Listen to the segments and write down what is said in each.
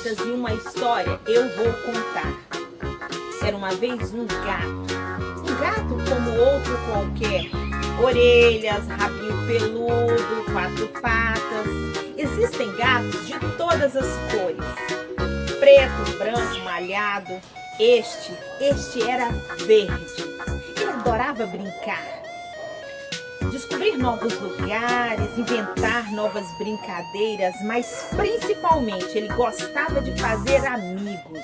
patas e uma história eu vou contar. Era uma vez um gato como outro qualquer. Orelhas, rabinho peludo, 4 patas. Existem gatos de todas as cores. Preto, branco, malhado. Este era verde. Ele adorava brincar. Descobrir novos lugares, inventar novas brincadeiras, mas principalmente ele gostava de fazer amigos.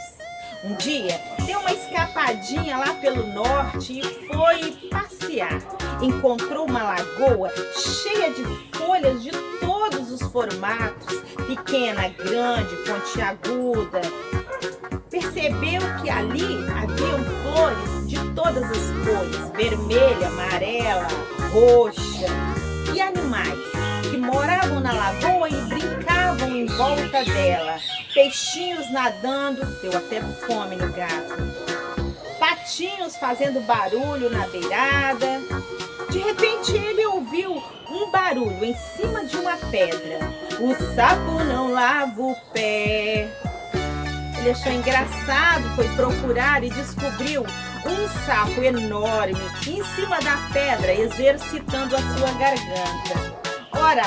Um dia deu uma escapadinha lá pelo norte e foi passear. Encontrou uma lagoa cheia de folhas de todos os formatos, pequena, grande, pontiaguda. Percebeu que ali haviam flores de todas as cores, vermelha, amarela, roxa, e animais que moravam na lagoa e brincavam em volta dela. Peixinhos nadando, deu até fome no gato. Patinhos fazendo barulho na beirada. De repente ele ouviu um barulho em cima de uma pedra. O sapo não lava o pé. Ele achou engraçado, foi procurar e descobriu um sapo enorme em cima da pedra, exercitando a sua garganta. Ora!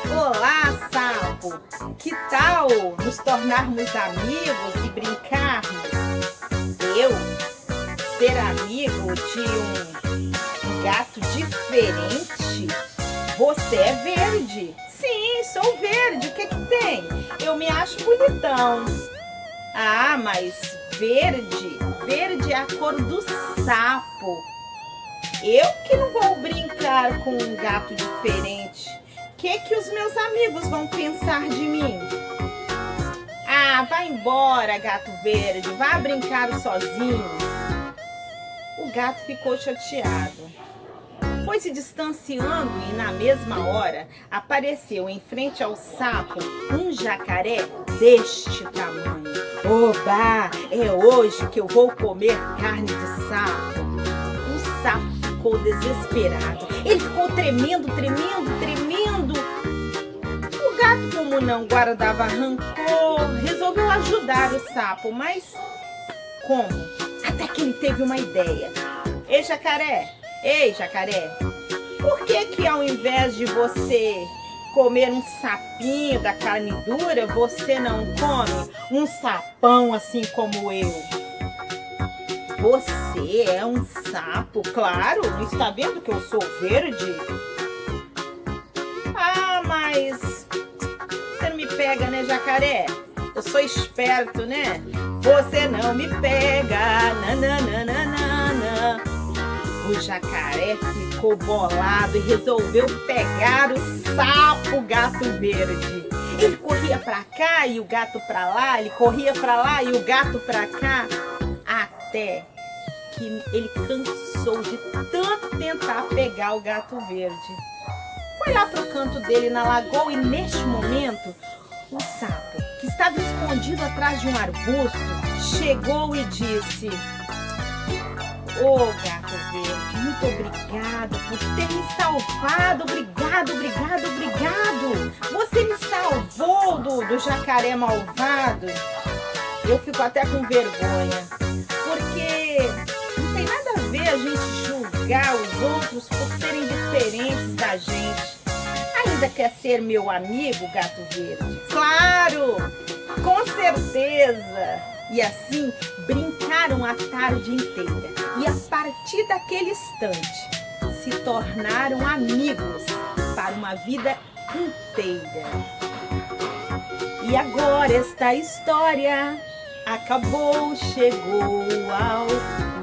Olá, sapo! Que tal nos tornarmos amigos e brincarmos? Eu ser amigo de um gato diferente? Você é verde. Sim, sou verde. O que tem? Eu me acho bonitão. Ah, mas verde é a cor do sapo. Eu que não vou brincar com um gato diferente. O que os meus amigos vão pensar de mim? Ah, vai embora, gato verde. Vá brincar sozinho. O gato ficou chateado. Foi se distanciando e na mesma hora apareceu em frente ao sapo um jacaré deste tamanho. Oba! É hoje que eu vou comer carne de sapo. O sapo ficou desesperado. Ele ficou tremendo. O gato, como não guardava rancor, resolveu ajudar o sapo, mas como? Até que ele teve uma ideia. Ei, jacaré, por que ao invés de você comer um sapinho da carne dura, você não come um sapão assim como eu? Você é um sapo, claro, não está vendo que eu sou verde? Ah, mas você não me pega, né, jacaré? Eu sou esperto, né? Você não me pega, nananana. O jacaré ficou bolado e resolveu pegar o sapo gato verde. Ele corria pra cá e o gato pra lá, ele corria pra lá e o gato pra cá, até que ele cansou de tanto tentar pegar o gato verde. Foi lá pro canto dele na lagoa e neste momento o sapo, que estava escondido atrás de um arbusto, chegou e disse: Ô gato verde, muito obrigada por ter me salvado, obrigado. Você me salvou do jacaré malvado. Eu fico até com vergonha, porque não tem nada a ver a gente julgar os outros por serem diferentes da gente. Ainda quer ser meu amigo, gato verde? Claro, com certeza. E assim brincaram a tarde inteira. E a partir daquele instante se tornaram amigos para uma vida inteira. E agora esta história acabou, chegou ao fim.